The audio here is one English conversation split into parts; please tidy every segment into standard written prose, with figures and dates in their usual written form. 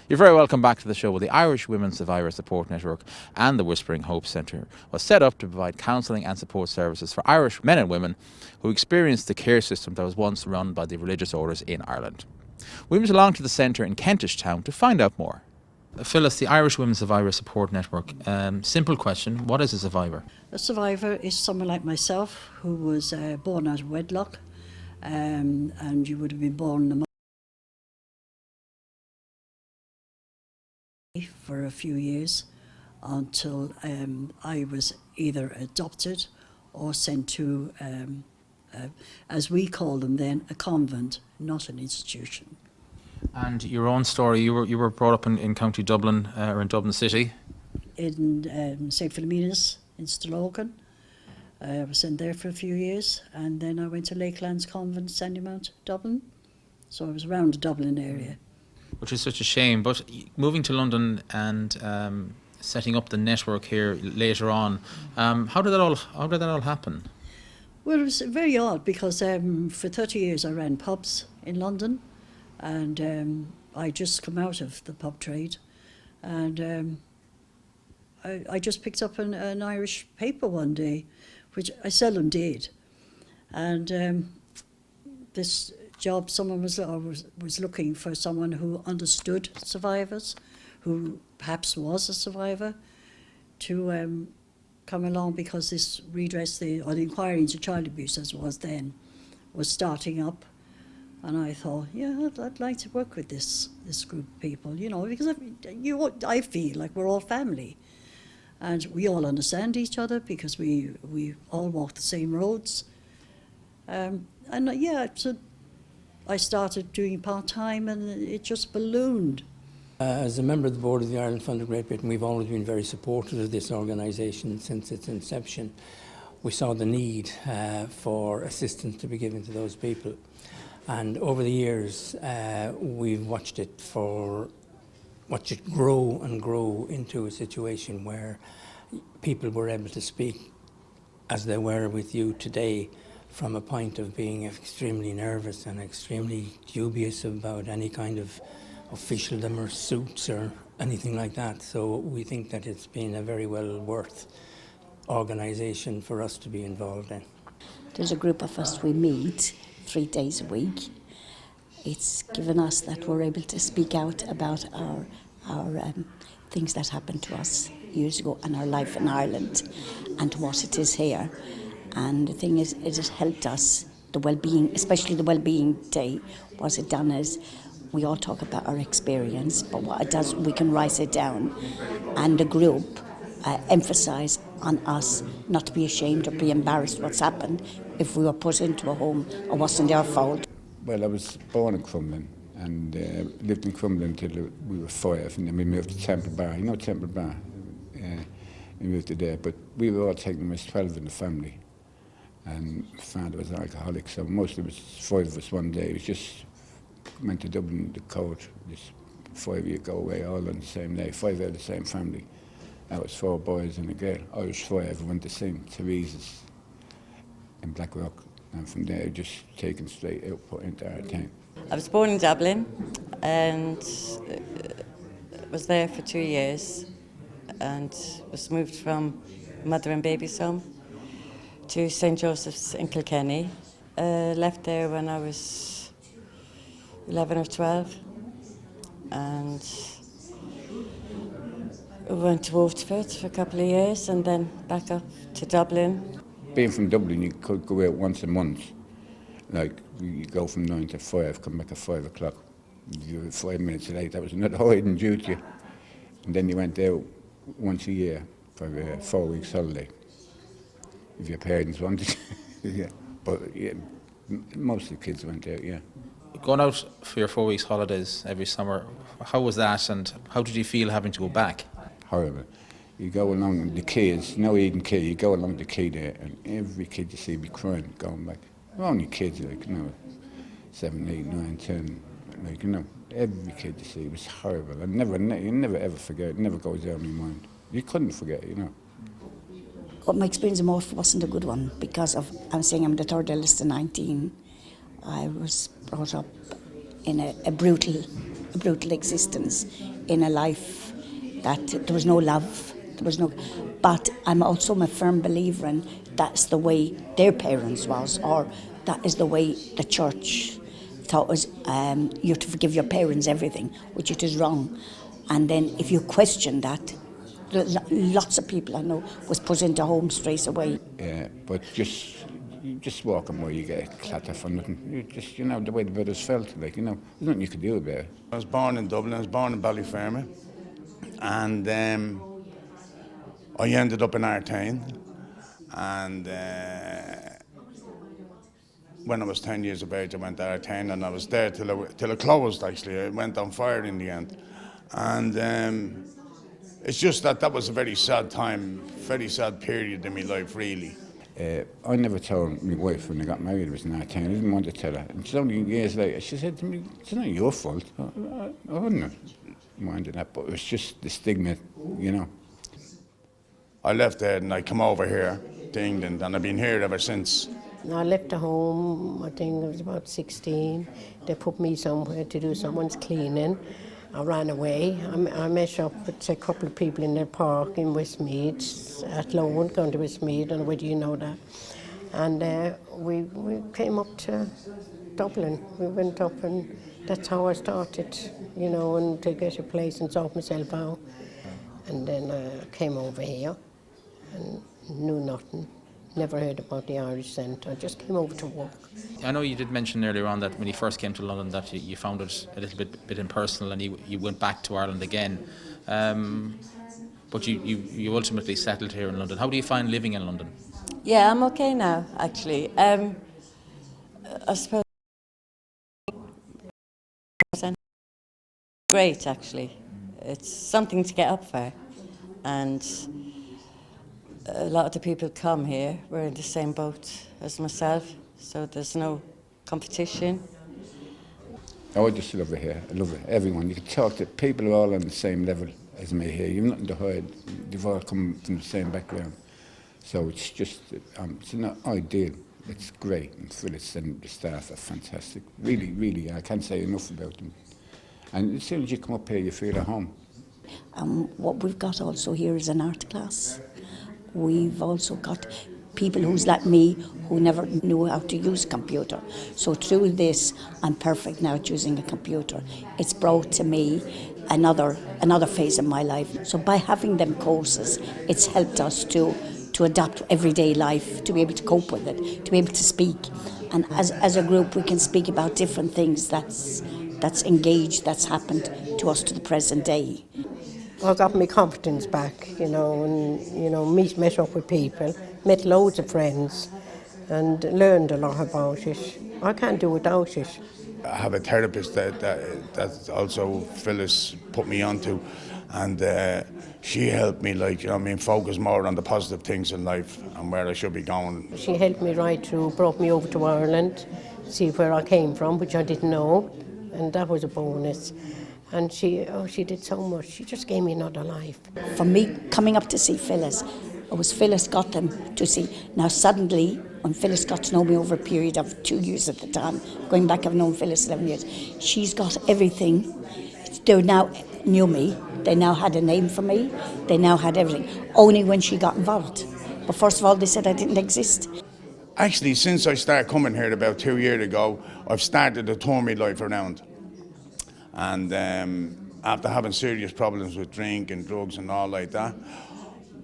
You're very welcome back to the show. Well, the Irish Women Survivor Support Network and the Whispering Hope Centre was set up to provide counselling and support services for Irish men and women who experienced the care system that was once run by the religious orders in Ireland. We went along to the centre in Kentish Town to find out more. Phyllis, the Irish Women Survivor Support Network. Simple question, what is a survivor? A survivor is someone like myself who was born out of wedlock, and you would have been born for a few years until I was either adopted or sent to, as we call them then, a convent, not an institution. And your own story, you were brought up in County Dublin, or in Dublin City? In St Philomena's in Stillorgan. I was sent there for a few years, and then I went to Lakelands Convent, Sandymount, Dublin. So I was around the Dublin area. Which is such a shame, but moving to London and setting up the network here later on, how did that all happen? Well, it was very odd because for 30 years I ran pubs in London, and I just come out of the pub trade, and I just picked up an Irish paper one day, which I seldom did, and this job, someone was looking for someone who understood survivors, who perhaps was a survivor, to come along because this redress, the inquiry into child abuse as it was then, was starting up. And I thought, yeah, I'd like to work with this group of people, you know, because I feel like we're all family. And we all understand each other because we all walk the same roads. So I started doing part-time, and it just ballooned. As a member of the board of the Ireland Fund of Great Britain, we've always been very supportive of this organisation since its inception. We saw the need for assistance to be given to those people. And over the years, we've watched it grow and grow into a situation where people were able to speak as they were with you today, from a point of being extremely nervous and extremely dubious about any kind of officialdom or suits or anything like that. So we think that it's been a very well worth organisation for us to be involved in. There's a group of us, we meet 3 days a week. It's given us that we're able to speak out about our things that happened to us years ago and our life in Ireland and what it is here. And the thing is, it has helped us, the well-being, especially the well-being day. What it done is, we all talk about our experience, but what it does, we can write it down. And the group emphasise on us not to be ashamed or be embarrassed what's happened if we were put into a home or wasn't our fault. Well, I was born in Crumlin and lived in Crumlin until we were 5, and then we moved to Temple Bar. You know Temple Bar? We moved to there, but we were all taken, there was 12 in the family. And my father was an alcoholic, so most of us, 5 of us one day, it was just went to Dublin, the court, just 5 of you go away all on the same day, 5 out of the same family. That was 4 boys and a girl, Irish 5, went to St. Teresa's in Blackrock, and from there just taken straight out, put into our town. I was born in Dublin and was there for 2 years and was moved from mother and baby's home to St. Joseph's in Kilkenny. Left there when I was 11 or 12 and went to Waterford for a couple of years and then back up to Dublin. Being from Dublin, you could go out once a month. Like, you go from 9 to 5, come back at 5 o'clock. If you were 5 minutes late, that was another hiding duty. And then you went out once a year for a 4 weeks holiday. If your parents wanted, yeah. But yeah, most of the kids went out, yeah. Going out for your 4 weeks holidays every summer, how was that, and how did you feel having to go back? Horrible. You go along with the kids, no eating kid, you go along with the kid there, and every kid you see be crying, going back. They're only kids, like, 7, 8, 9, 10, like, every kid you see was horrible. And you never ever forget, it never goes out of my mind. You couldn't forget, Well, my experience in Waterford wasn't a good one because of, I'm saying I'm the third eldest of 19. I was brought up in a brutal brutal existence in a life that there was no love, there was no. But I'm also a firm believer in that's the way their parents was, or that is the way the church thought was. You have to forgive your parents everything, which it is wrong. And then if you question that, lots of people I know was put into home straight away. Yeah, but you just walking where you get a clatter for nothing. You just, the way the brothers felt, like, there's nothing you could do about it. I was born in Dublin, I was born in Ballyfermot, and I ended up in Artane, and when I was 10 years of age I went to Artane, and I was there till it closed actually. It went on fire in the end, and it's just that was a very sad time, very sad period in my life really. I never told my wife when I got married it was in Artane. I didn't want to tell her. And it's only years later she said to me, "It's not your fault." I wouldn't have minded that, but it was just the stigma, I left there and I come over here to England, and I've been here ever since. I left the home, I think I was about 16. They put me somewhere to do someone's cleaning. I ran away. I met up with a couple of people in the park in Westmead, at Loan, going to Westmead, and where do you know that? And we came up to Dublin. We went up, and that's how I started, and to get a place and sort myself out. And then I came over here and knew nothing. Never heard about the Irish Centre. I just came over to work. I know you did mention earlier on that when you first came to London that you found it a little bit impersonal, and you went back to Ireland again. But you ultimately settled here in London. How do you find living in London? Yeah, I'm okay now, actually. I suppose great, actually. It's something to get up for, and a lot of the people come here, we're in the same boat as myself, so there's no competition. I just love it here. I love it. Everyone. You can talk to people who are all on the same level as me here. You've nothing to hide. You've all come from the same background. So it's just, it's not ideal. It's great. And Phyllis and the staff are fantastic. Really, really, I can't say enough about them. And as soon as you come up here, you feel at home. What we've got also here is an art class. We've also got people who's like me who never knew how to use a computer. So through this, I'm perfect now at using a computer. It's brought to me another phase of my life. So by having them courses, it's helped us to adapt everyday life, to be able to cope with it, to be able to speak. And as a group, we can speak about different things that's engaged, that's happened to us to the present day. I got my confidence back, and met up with people, met loads of friends, and learned a lot about it. I can't do without it. I have a therapist that also Phyllis put me onto, and she helped me, focus more on the positive things in life and where I should be going. She helped me right through, brought me over to Ireland, see where I came from, which I didn't know, and that was a bonus. And she did so much. She just gave me another life. For me, coming up to see Phyllis, it was Phyllis got them to see. Now suddenly, when Phyllis got to know me over a period of 2 years at the time, going back I've known Phyllis 11 years, she's got everything. They now knew me. They now had a name for me. They now had everything. Only when she got involved. But first of all, they said I didn't exist. Actually, since I started coming here about 2 years ago, I've started to turn my life around. And after having serious problems with drink and drugs and all like that,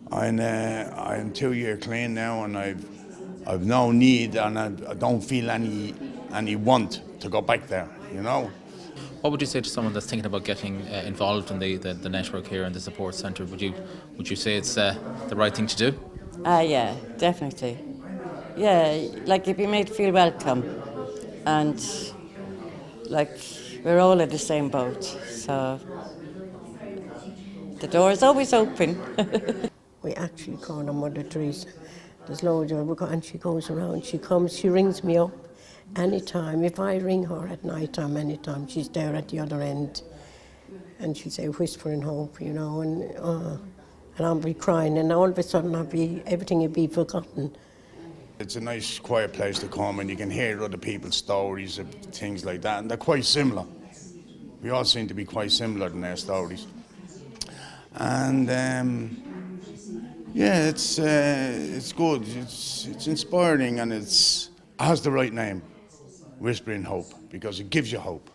I'm 2 years clean now, and I've no need, and I don't feel any want to go back there, What would you say to someone that's thinking about getting involved in the network here and the support centre? Would you say it's the right thing to do? Yeah, definitely. Yeah, you'd be made to feel welcome, and we're all in the same boat, so the door is always open. We actually call her Mother Teresa. There's loads of her, and she goes around, she comes, she rings me up anytime. If I ring her at night time, anytime, she's there at the other end. And she'll say, whispering hope, and I'll be crying, and all of a sudden everything will be forgotten. It's a nice, quiet place to come, and you can hear other people's stories of things like that, and they're quite similar. We all seem to be quite similar in their stories. And yeah, it's good. It's inspiring, and it has the right name, Whispering Hope, because it gives you hope.